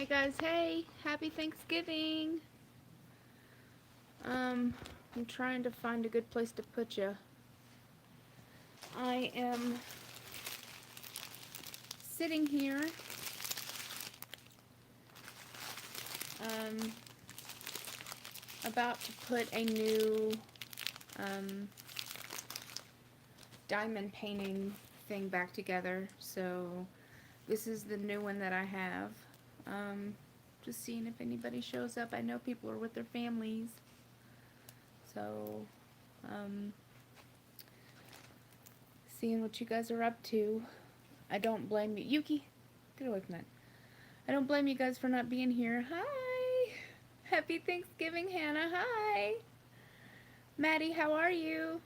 Hey guys, hey, happy Thanksgiving. I'm trying to find a good place to put you. I am sitting here um about to put a new um diamond painting thing back together. So this is the new one that I have. Um just seeing if anybody shows up. I know people are with their families. So um seeing what you guys are up to. I don't blame you. Yuki, get away from that. I don't blame you guys for not being here. Hi! Happy Thanksgiving, Hannah. Hi! Maddie, how are you?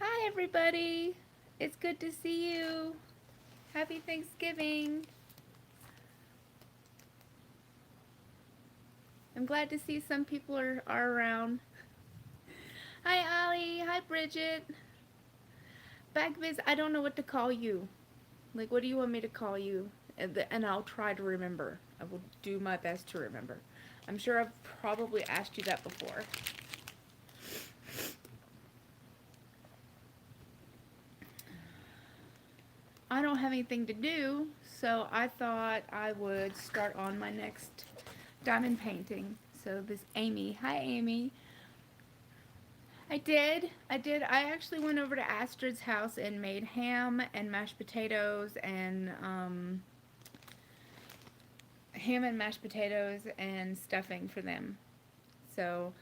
Hi, everybody. It's good to see you. Happy Thanksgiving. I'm glad to see some people are around. Hi, Ollie. Hi, Bridget. Bagbiz, I don't know what to call you. Like, what do you want me to call you? And I'll try to remember. I will do my best to remember. I'm sure I've probably asked you that before. I don't have anything to do, so I thought I would start on my next diamond painting. So this Amy. Hi, Amy. I actually went over to Astrid's house and made ham and mashed potatoes and stuffing for them. So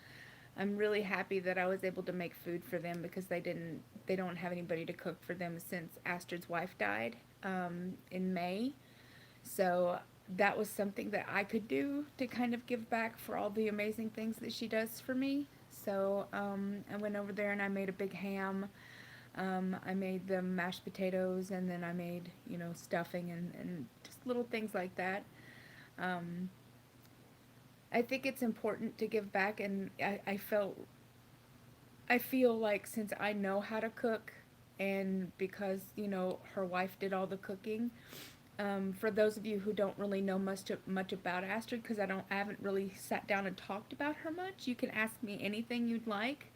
I'm really happy that I was able to make food for them because they don't have anybody to cook for them since Astrid's wife died in May. So that was something that I could do to kind of give back for all the amazing things that she does for me. So I went over there and I made a big ham. I made the mashed potatoes, and then I made, stuffing and just little things like that. Um, I think it's important to give back, and I feel like since I know how to cook, and because her wife did all the cooking. For those of you who don't really know much about Astrid, because I haven't really sat down and talked about her much, you can ask me anything you'd like.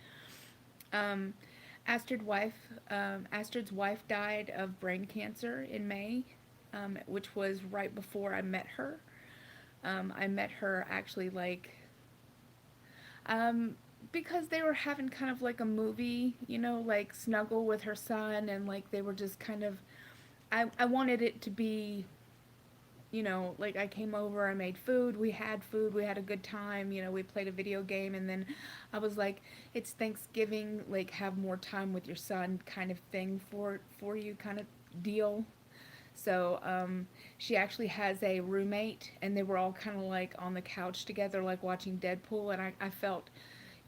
Um, Astrid's wife died of brain cancer in May, which was right before I met her. I met her actually um, because they were having kind of like a movie, like snuggle with her son, and like they were just kind of. I wanted it to be, like I came over, I made food, we had a good time, we played a video game, and then I was like, it's Thanksgiving, like have more time with your son kind of thing for you kind of deal. So she actually has a roommate, and they were all kind of like on the couch together, like watching Deadpool, and I felt,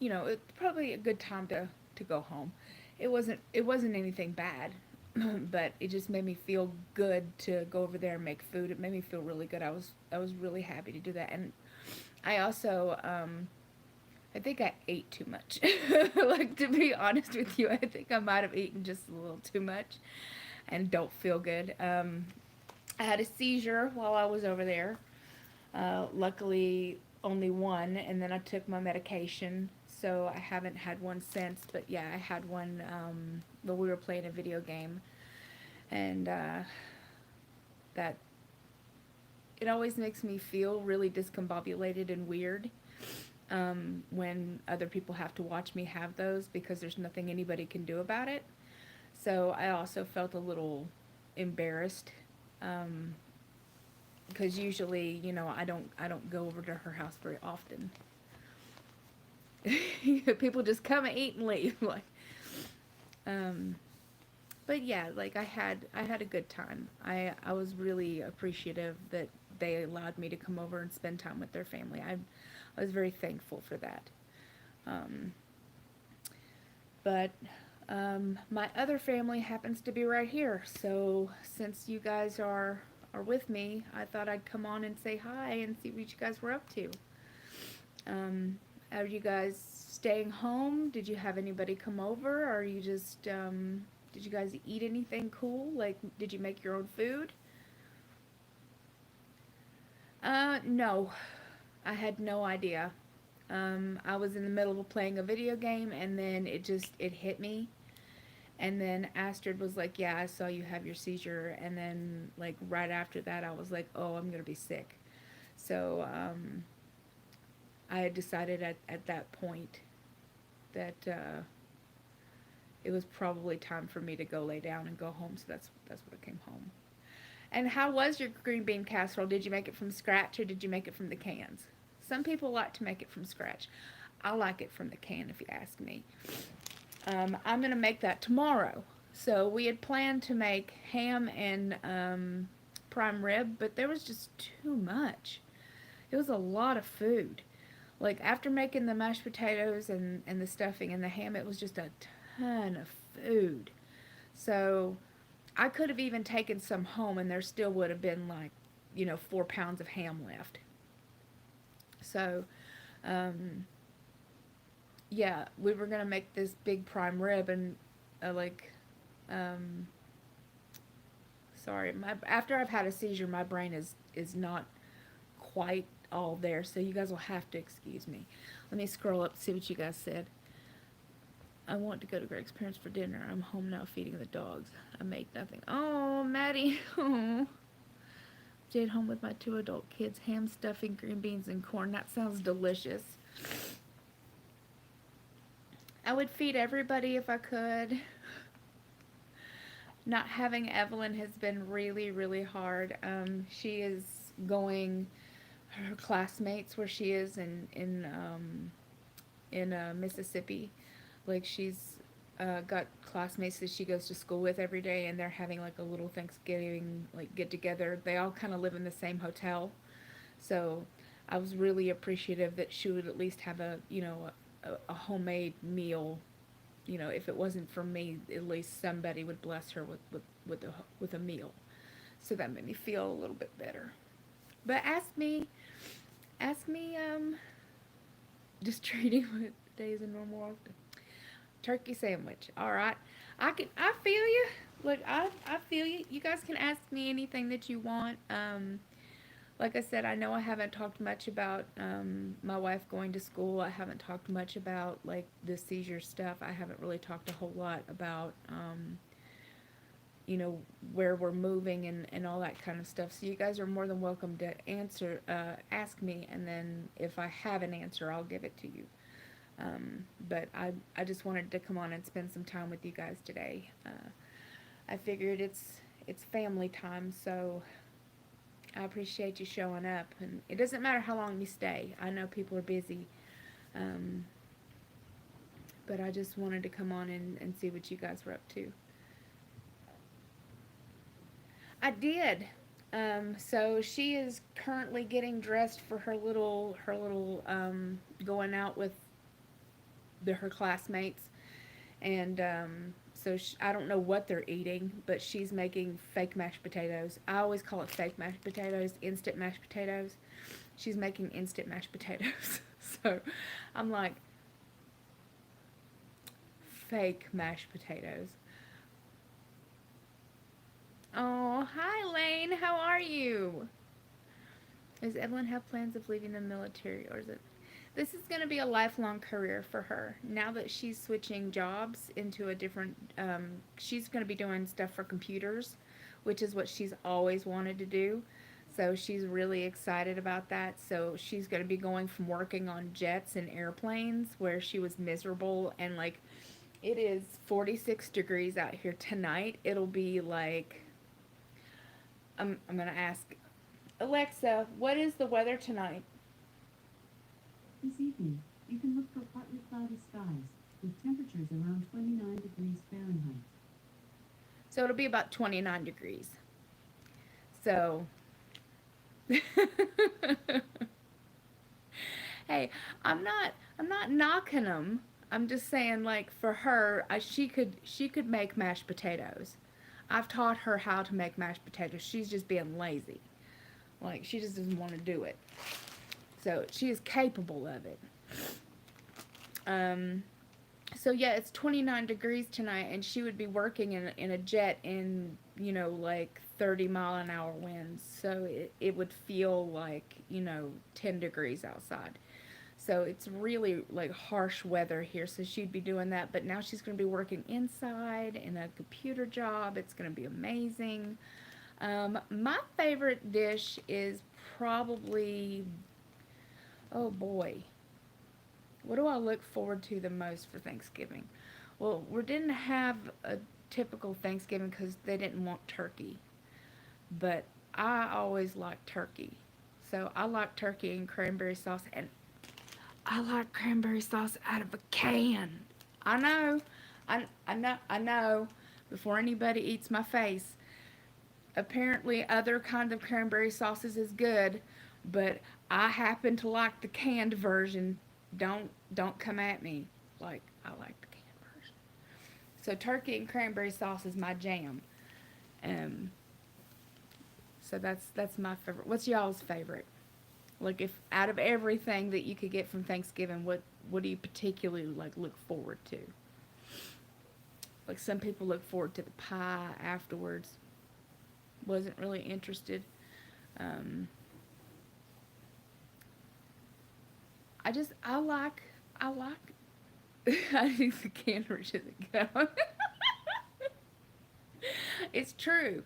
it's probably a good time to go home. It wasn't anything bad, but it just made me feel good to go over there and make food. It made me feel really good. I was really happy to do that, and I also I think I ate too much. Like, to be honest with you, I think I might have eaten just a little too much and don't feel good. I had a seizure while I was over there. Luckily, only one, and then I took my medication, so I haven't had one since. But yeah, I had one when we were playing a video game, and that it always makes me feel really discombobulated and weird when other people have to watch me have those because there's nothing anybody can do about it. So I also felt a little embarrassed because usually, I don't go over to her house very often. People just come and eat and leave. Like, um, but yeah, like I had a good time. I was really appreciative that they allowed me to come over and spend time with their family. I was very thankful for that. Um, but my other family happens to be right here. So since you guys are with me, I thought I'd come on and say hi and see what you guys were up to. Are you guys staying home? Did you have anybody come over? Or are you just did you guys eat anything cool? Like, did you make your own food? No. I had no idea. I was in the middle of playing a video game, and then it hit me. And then Astrid was like, yeah, I saw you have your seizure. And then, like, right after that, I was like, oh, I'm going to be sick. So, I had decided at that point that it was probably time for me to go lay down and go home. So that's what I came home. And how was your green bean casserole? Did you make it from scratch or did you make it from the cans? Some people like to make it from scratch. I like it from the can, if you ask me. I'm going to make that tomorrow. So we had planned to make ham and prime rib, but there was just too much. It was a lot of food. Like, after making the mashed potatoes and the stuffing and the ham, it was just a ton of food. So I could have even taken some home and there still would have been, like, 4 pounds of ham left. So, um, yeah, we were gonna make this big prime rib and like, um, sorry, my after I've had a seizure, my brain is not quite all there, so you guys will have to excuse me. Let me scroll up to see what you guys said. I want to go to Greg's parents for dinner. I'm home now feeding the dogs. I made nothing. Oh, Maddie. Oh. Stayed home with my 2 adult kids. Ham, stuffing, green beans, and corn. That sounds delicious. I would feed everybody if I could. Not having Evelyn has been really, really hard. She is going, her classmates where she is in Mississippi. Like, she's got classmates that she goes to school with every day, and they're having like a little Thanksgiving like get together. They all kind of live in the same hotel, so I was really appreciative that she would at least have a homemade meal. If it wasn't for me, at least somebody would bless her with a meal. So that made me feel a little bit better. But ask me, just treating what days a normal turkey sandwich. All right, I feel you. Look, I feel you. You guys can ask me anything that you want. Like I said, I know I haven't talked much about my wife going to school. I haven't talked much about like the seizure stuff. I haven't really talked a whole lot about you know where we're moving and all that kind of stuff. So you guys are more than welcome to ask me, and then if I have an answer, I'll give it to you. But I just wanted to come on and spend some time with you guys today. I figured it's family time, so I appreciate you showing up. And it doesn't matter how long you stay. I know people are busy, um, but I just wanted to come on and see what you guys were up to. I did. So she is currently getting dressed for her little going out with her classmates, and so I don't know what they're eating, but she's making fake mashed potatoes. I always call it fake mashed potatoes, instant mashed potatoes. She's making instant mashed potatoes. So I'm like, fake mashed potatoes. Oh, hi Lane, how are you? Does Evelyn have plans of leaving the military, or is it? This is going to be a lifelong career for her. Now that she's switching jobs into a different, she's going to be doing stuff for computers, which is what she's always wanted to do. So she's really excited about that. So she's going to be going from working on jets and airplanes where she was miserable, and like, it is 46 degrees out here tonight. It'll be like, I'm going to ask Alexa, what is the weather tonight? This evening, you can look for partly cloudy skies with temperatures around 29 degrees Fahrenheit. So it'll be about 29 degrees. So, hey, I'm not knocking them. I'm just saying, like, for her, she could make mashed potatoes. I've taught her how to make mashed potatoes. She's just being lazy. Like, she just doesn't want to do it. So she is capable of it. Um, So yeah, it's 29 degrees tonight, and she would be working in a jet in, like 30-mile-an-hour winds. So it would feel like, 10 degrees outside. So it's really like harsh weather here. So she'd be doing that, but now she's going to be working inside in a computer job. It's going to be amazing. My favorite dish is probably, oh boy, what do I look forward to the most for Thanksgiving? Well, we didn't have a typical Thanksgiving because they didn't want turkey, but I always like turkey. So I like turkey and cranberry sauce, and I like cranberry sauce out of a can. I know, I know. Before anybody eats my face, apparently other kinds of cranberry sauces is good, but I happen to like the canned version. Don't come at me. Like, I like the canned version. So turkey and cranberry sauce is my jam. Um so that's my favorite. What's y'all's favorite? Like, if out of everything that you could get from Thanksgiving, what do you particularly like look forward to? Like, some people look forward to the pie afterwards. Wasn't really interested. Um, I like. I think the can reaches it go. It's true.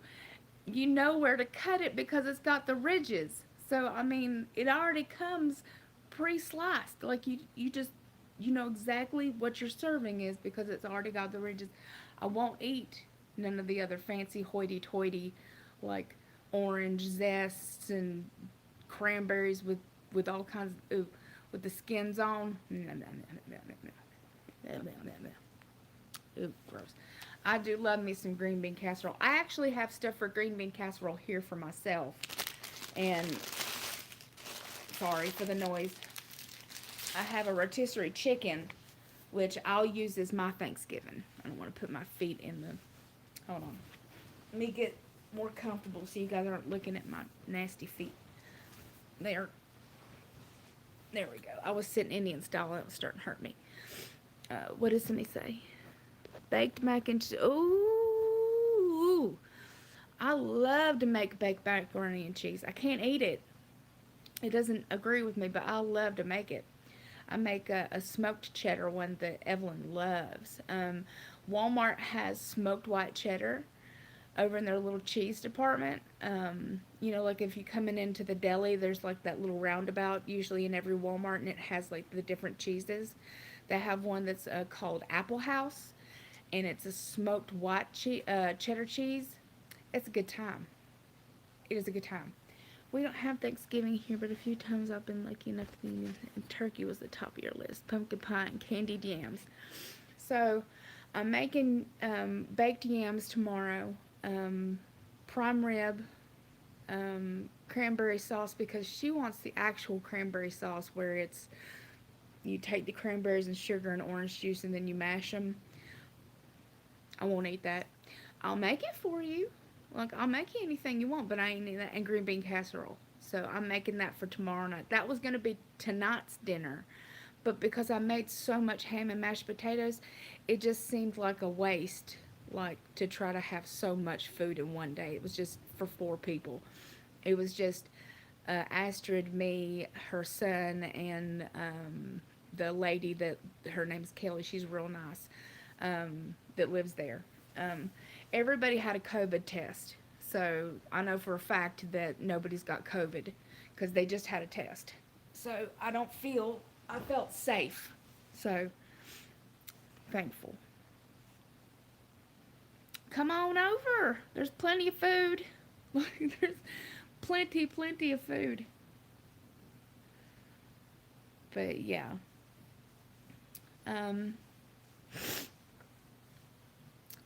You know where to cut it because it's got the ridges. So I mean, it already comes pre-sliced. Like, you just, you know exactly what your serving is because it's already got the ridges. I won't eat none of the other fancy hoity-toity, like orange zests and cranberries with all kinds of, ooh, with the skins on. No, no, no, no, no, no, no, no, no, no. Ooh, gross. I do love me some green bean casserole. I actually have stuff for green bean casserole here for myself. And sorry for the noise. I have a rotisserie chicken, which I'll use as my Thanksgiving. I don't want to put my feet in the. Hold on. Let me get more comfortable so you guys aren't looking at my nasty feet. There. There we go. I was sitting Indian style. That was starting to hurt me. What does somebody say? Baked mac and cheese. Ooh. I love to make baked macaroni and cheese. I can't eat it. It doesn't agree with me, but I love to make it. I make a smoked cheddar one that Evelyn loves. Walmart has smoked white cheddar over in their little cheese department. Like if you coming into the deli, there's like that little roundabout usually in every Walmart, and it has like the different cheeses. They have one that's called Apple House, and it's a smoked white cheddar cheese. It's a good time. It is a good time. We don't have Thanksgiving here, but a few times I've been lucky enough to be, and turkey was the top of your list. Pumpkin pie and candied yams. So I'm making baked yams tomorrow, prime rib, cranberry sauce, because she wants the actual cranberry sauce where it's, you take the cranberries and sugar and orange juice and then you mash them. I won't eat that. I'll make it for you. Like, I'll make you anything you want, but I ain't eating that. And green bean casserole. So I'm making that for tomorrow night. That was going to be tonight's dinner. But because I made so much ham and mashed potatoes, it just seemed like a waste, like, to try to have so much food in one day. It was just for 4 people. It was just Astrid, me, her son, and the lady that, her name's Kelly. She's real nice, that lives there. Everybody had a COVID test. So I know for a fact that nobody's got COVID because they just had a test. So I felt safe. So thankful. Come on over. There's plenty of food. There's plenty of food. But yeah. Um,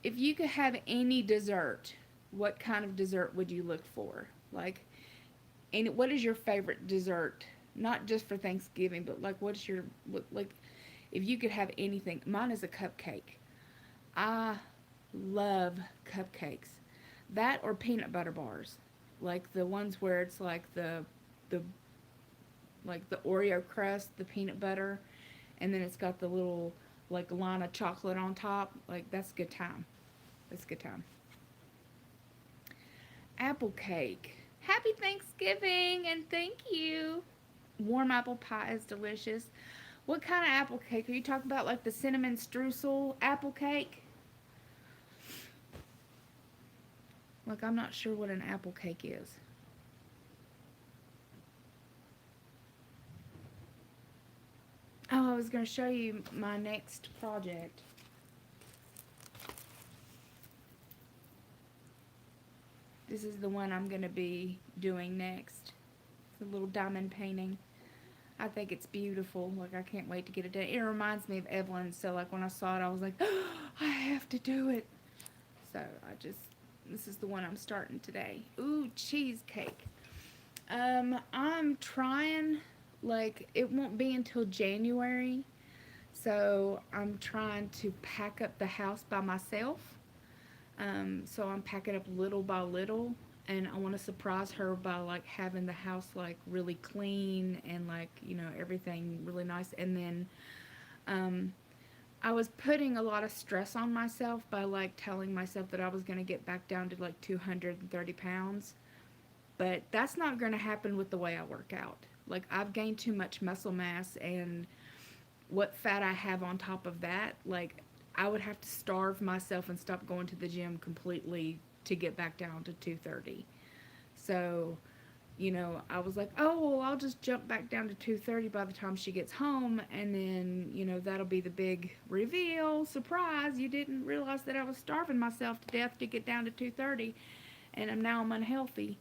if you could have any dessert, what kind of dessert would you look for? Like, and what is your favorite dessert? Not just for Thanksgiving, but like, like, if you could have anything? Mine is a cupcake. I love cupcakes. That or peanut butter bars, like the ones where it's like the like the Oreo crust, the peanut butter, and then it's got the little like a line of chocolate on top. Like, that's a good time. That's a good time. Apple cake. Happy Thanksgiving and thank you. Warm apple pie is delicious. What kind of apple cake? Are you talking about like the cinnamon streusel apple cake? Like, I'm not sure what an apple cake is. Oh, I was going to show you my next project. This is the one I'm going to be doing next. It's a little diamond painting. I think it's beautiful. Like, I can't wait to get it done. It reminds me of Evelyn, so like when I saw it, I was like, oh, I have to do it. So this is the one I'm starting today. Ooh, cheesecake. I'm trying, like, it won't be until January, so I'm trying to pack up the house by myself. So I'm packing up little by little, and I want to surprise her by like having the house like really clean and like, everything really nice. And then um, I was putting a lot of stress on myself by like telling myself that I was going to get back down to like 230 pounds. But that's not going to happen with the way I work out. Like, I've gained too much muscle mass, and what fat I have on top of that, like, I would have to starve myself and stop going to the gym completely to get back down to 230. So, I was like, oh, well, I'll just jump back down to 230 by the time she gets home, and then, that'll be the big reveal. Surprise, you didn't realize that I was starving myself to death to get down to 230, and I'm unhealthy.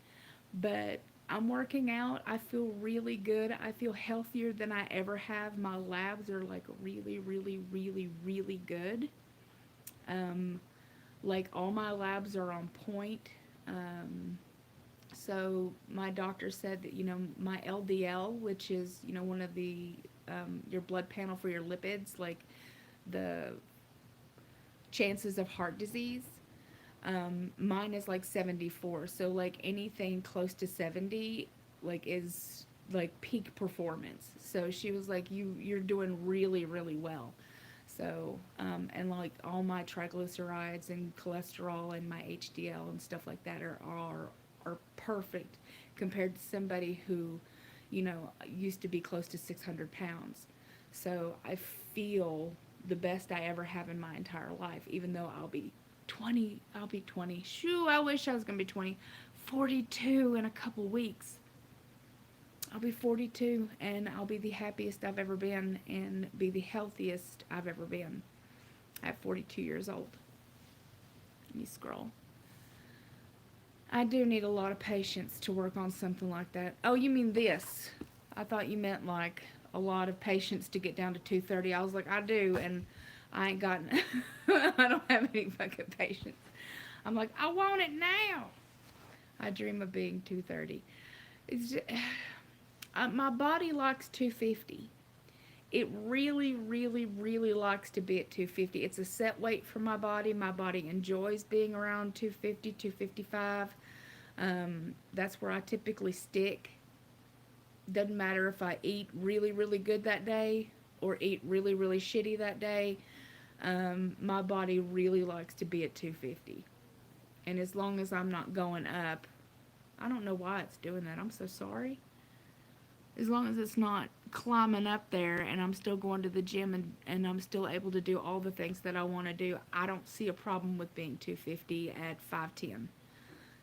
But I'm working out. I feel really good. I feel healthier than I ever have. My labs are like really, really, really, really good. Um, like, all my labs are on point. So my doctor said that, my LDL, which is, one of the, your blood panel for your lipids, like the chances of heart disease, mine is like 74. So like anything close to 70, like, is like peak performance. So she was like, you're doing really, really well. So, and like all my triglycerides and cholesterol and my HDL and stuff like that are perfect compared to somebody who, used to be close to 600 pounds. So I feel the best I ever have in my entire life, even though I'll be 20. Shoo, I wish I was going to be 20. 42 in a couple weeks. I'll be 42, and I'll be the happiest I've ever been and be the healthiest I've ever been at 42 years old. Let me scroll. I do need a lot of patience to work on something like that. Oh, you mean this? I thought you meant like a lot of patience to get down to 230. I was like, I do, and I ain't got I don't have any fucking patience. I'm like, I want it now. I dream of being 230. It's just, my body likes 250. It really, really, really likes to be at 250. It's a set weight for my body. My body enjoys being around 250, 255. That's where I typically stick. Doesn't matter if I eat really, really good that day or eat really, really shitty that day. My body really likes to be at 250. And as long as I'm not going up, I don't know why it's doing that. I'm so sorry. As long as it's not climbing up there and I'm still going to the gym and I'm still able to do all the things that I want to do, I don't see a problem with being 250 at 5'10".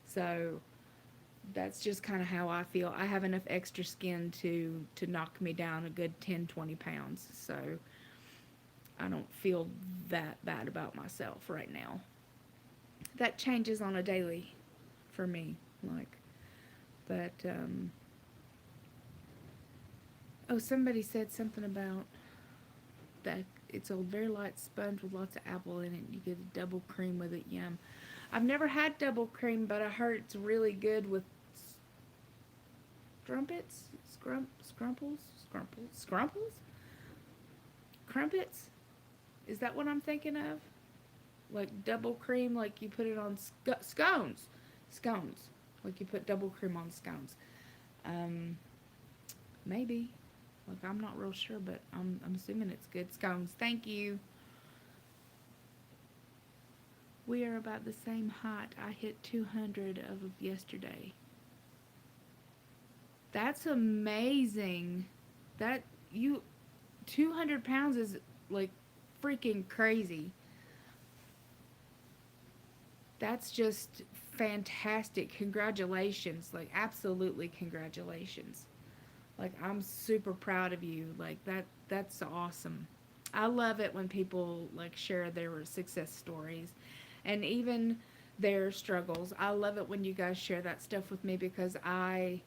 So that's just kind of how I feel. I have enough extra skin to knock me down a good 10, 20 pounds. So I don't feel that bad about myself right now. That changes on a daily for me. Like, but, oh, somebody said something about that it's a very light sponge with lots of apple in it. You get a double cream with it. Yum. I've never had double cream, but I heard it's really good with crumpets? Is that what I'm thinking of? Like double cream, like you put it on scones. Scones. Like you put double cream on scones. Maybe. Like, I'm not real sure, but I'm assuming it's good. Scones. Thank you. We are about the same height. I hit 200 of yesterday. That's amazing. That you 200 pounds is like freaking crazy. That's just fantastic. Congratulations. Like absolutely congratulations. Like I'm super proud of you. Like that's awesome. I love it when people like share their success stories and even their struggles. I love it when you guys share that stuff with me because I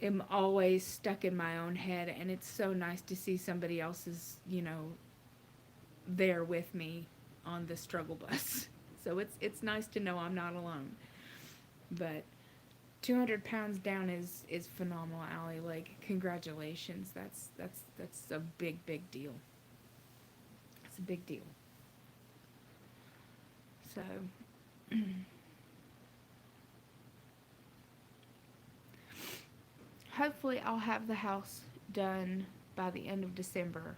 am always stuck in my own head and it's so nice to see somebody else's, there with me on the struggle bus. So it's nice to know I'm not alone. But 200 pounds down is phenomenal, Allie. Like congratulations. That's a big deal. It's a big deal. So hopefully I'll have the house done by the end of December,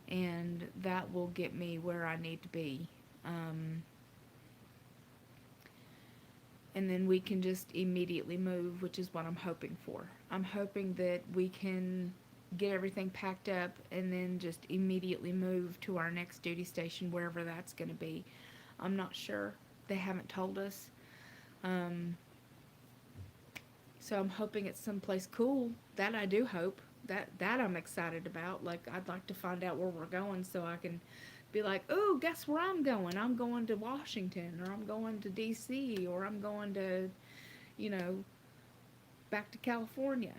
and that will get me where I need to be. Um, and then we can just immediately move, which is what I'm hoping for. I'm hoping that we can get everything packed up and then just immediately move to our next duty station, wherever that's going to be. I'm not sure. They haven't told us. Um, so I'm hoping it's someplace cool. That I do hope. That I'm excited about. Like I'd like to find out where we're going so I can be like, "Ooh, guess where I'm going? I'm going to Washington, or I'm going to DC, or I'm going to, you know, back to California."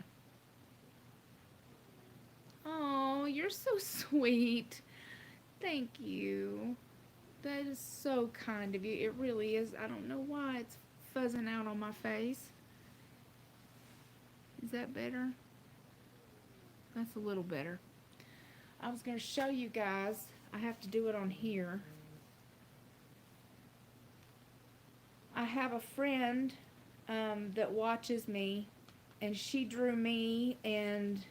Oh, you're so sweet. Thank you. That is so kind of you. It really is. I don't know why it's fuzzing out on my face. Is that better? That's a little better. I was going to show you guys. I have to do it on here. I have a friend that watches me, and she drew me. And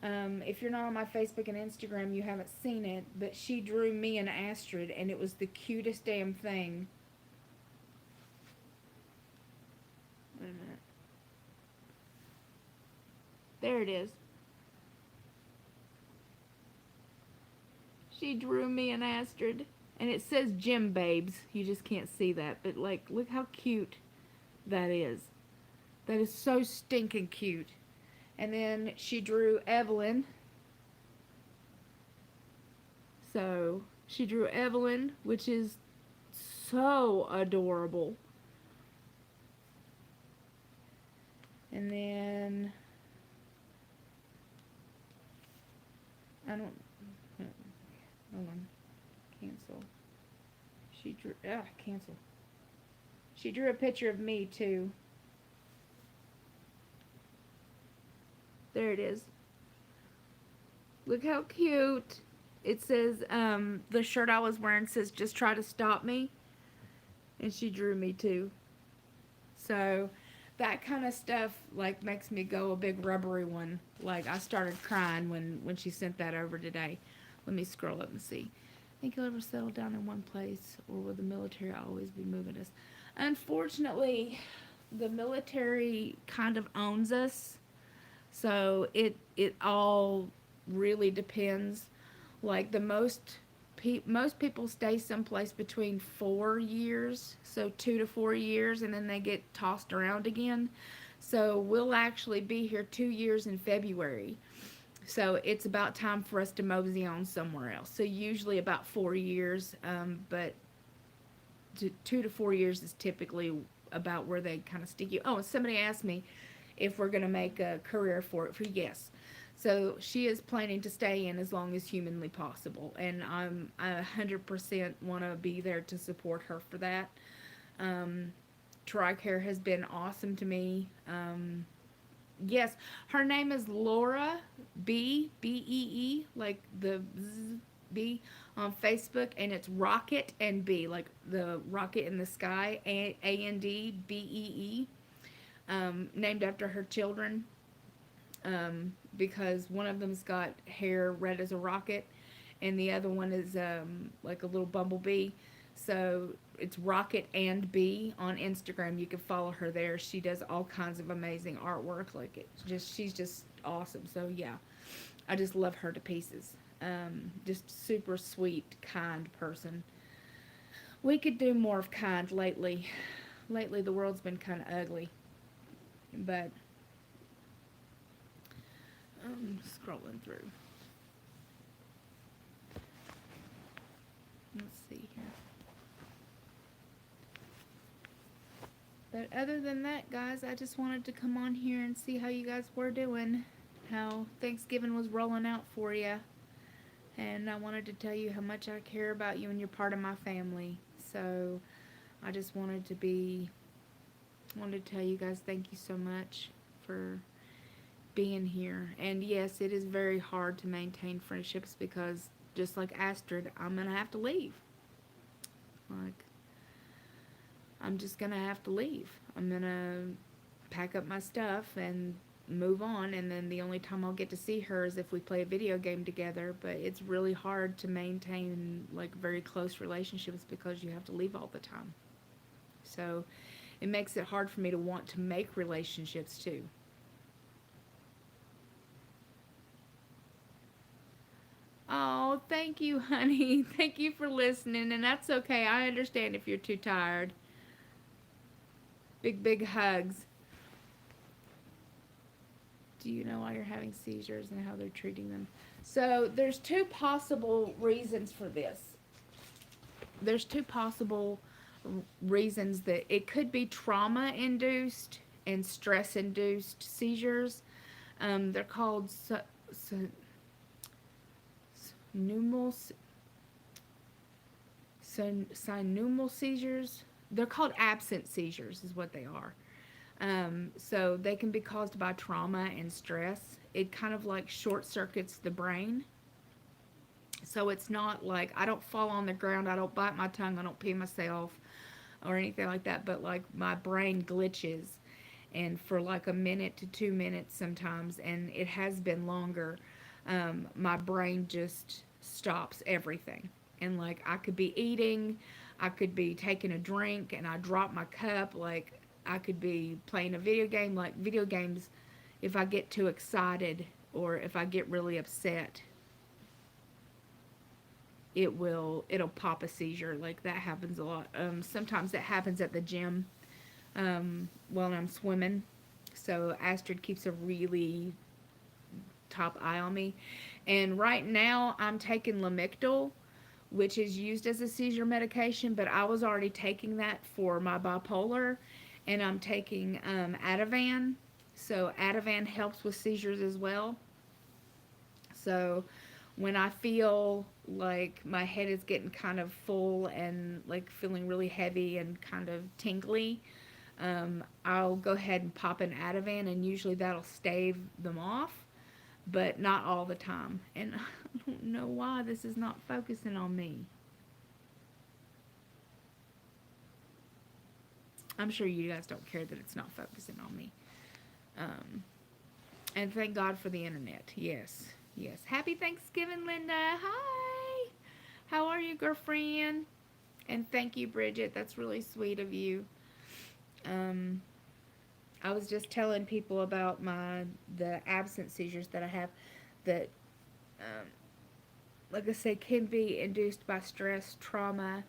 if you're not on my Facebook and Instagram, you haven't seen it. But she drew me an Astrid, and it was the cutest damn thing. Wait a minute. There it is. She drew me an Astrid. And it says Gym Babes. You just can't see that. But, like, look how cute that is. That is so stinking cute. And then she drew Evelyn. So, she drew Evelyn, which is so adorable. And then, I don't, hold on, cancel. Cancel. She drew a picture of me too. There it is. Look how cute. It says, the shirt I was wearing says, "Just try to stop me." And she drew me too. So, that kind of stuff, like, makes me go a big rubbery one. Like, I started crying when she sent that over today. Let me scroll up and see. Think you'll ever settle down in one place, or will the military always be moving us? Unfortunately, the military kind of owns us, so it all really depends. Like the most people stay someplace between 4 years, so 2 to 4 years, and then they get tossed around again. So we'll actually be here 2 years in February. So it's about time for us to mosey on somewhere else. So usually about 4 years, but 2 to 4 years is typically about where they kind of stick you. Oh, and somebody asked me if we're going to make a career for it. For yes. So she is planning to stay in as long as humanly possible, and I 100% want to be there to support her for that. TRICARE has been awesome to me. Yes, her name is Laura Bee, like the B on Facebook, and it's Rocket and B, like the rocket in the sky, ANDBEE, named after her children, because one of them's got hair red as a rocket, and the other one is like a little bumblebee. So it's Rocket and Bee on Instagram. You can follow her there. She does all kinds of amazing artwork. Like she's just awesome. So yeah, I just love her to pieces. Just super sweet, kind person. We could do more of kind lately. Lately, the world's been kind of ugly. But I'm scrolling through. Let's see here. But other than that, guys, I just wanted to come on here and see how you guys were doing. How Thanksgiving was rolling out for you. And I wanted to tell you how much I care about you and you're part of my family. So I just wanted to tell you guys thank you so much for being here. And yes, it is very hard to maintain friendships because just like Astrid, I'm going to have to leave. Like, I'm just going to have to leave. I'm going to pack up my stuff and move on, and then the only time I'll get to see her is if we play a video game together. But it's really hard to maintain like very close relationships because you have to leave all the time. So it makes it hard for me to want to make relationships too. Oh, thank you, honey. Thank you for listening, and that's okay. I understand if you're too tired. Big, big hugs. Do you know why you're having seizures and how they're treating them? So there's two possible reasons for this. There's two possible reasons that it could be trauma induced and stress induced seizures. They're called syneumal seizures. They're called absent seizures is what they are. So they can be caused by trauma and stress. It kind of like short circuits the brain. So it's not like I don't fall on the ground, I don't bite my tongue, I don't pee myself or anything like that, but like my brain glitches, and for like a minute to 2 minutes sometimes, and it has been longer, my brain just stops everything. And like I could be eating, I could be taking a drink and I drop my cup, like I could be playing a video game. Like video games, if I get too excited or if I get really upset, it'll pop a seizure. Like that happens a lot. Sometimes that happens at the gym while I'm swimming. So Astrid keeps a really top eye on me. And right now I'm taking Lamictal, which is used as a seizure medication, but I was already taking that for my bipolar, and I'm taking Ativan. So Ativan helps with seizures as well. So when I feel like my head is getting kind of full and like feeling really heavy and kind of tingly, I'll go ahead and pop an Ativan, and usually that'll stave them off, but not all the time. And I don't know why this is not focusing on me. I'm sure you guys don't care that it's not focusing on me. And thank God for the internet. Yes. Yes. Happy Thanksgiving, Linda. Hi. How are you, girlfriend? And thank you, Bridget. That's really sweet of you. I was just telling people about the absent seizures that I have that, like I say, can be induced by stress, trauma,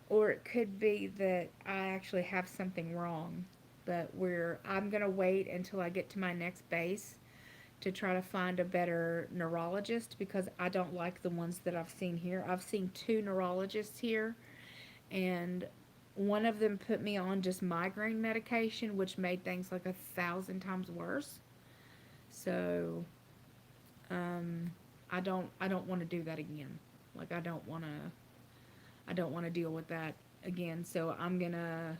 or it could be that I actually have something wrong. But I'm gonna wait until I get to my next base to try to find a better neurologist, because I don't like the ones that I've seen here. I've seen 2 neurologists here, and one of them put me on just migraine medication, which made things like 1,000 times worse. So, I don't want to do that again. Like I don't want to deal with that again. So I'm gonna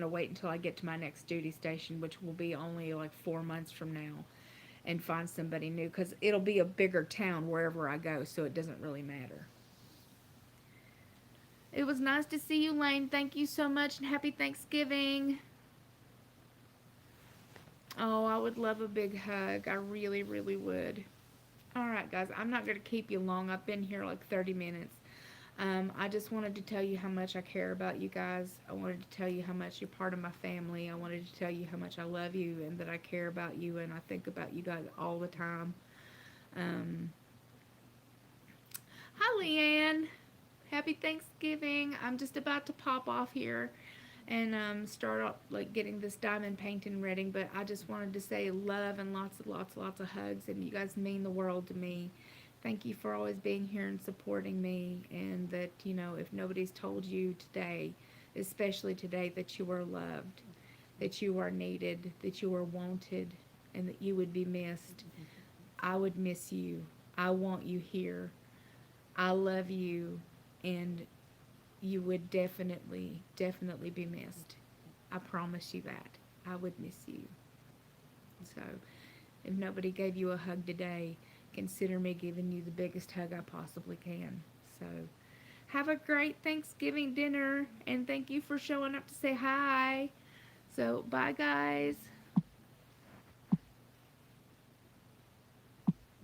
wait until I get to my next duty station, which will be only like 4 months from now, and find somebody new, because it'll be a bigger town wherever I go, so it doesn't really matter. It was nice to see you, Lane. Thank you so much, and happy Thanksgiving. Oh, I would love a big hug. I really, really would. All right, guys, I'm not going to keep you long. I've been here like 30 minutes. I just wanted to tell you how much I care about you guys. I wanted to tell you how much you're part of my family. I wanted to tell you how much I love you and that I care about you and I think about you guys all the time. Um, Hi, Leanne. Happy Thanksgiving. I'm just about to pop off here and start up like getting this diamond painting ready, but I just wanted to say love and lots of hugs, and you guys mean the world to me. Thank you for always being here and supporting me, and that, if nobody's told you today, especially today, that you are loved, that you are needed, that you are wanted, and that you would be missed. I would miss you. I want you here. I love you, and you would definitely be missed. I promise you that. I would miss you. So, if nobody gave you a hug today, consider me giving you the biggest hug I possibly can. So, have a great Thanksgiving dinner, and thank you for showing up to say hi. So, bye, guys.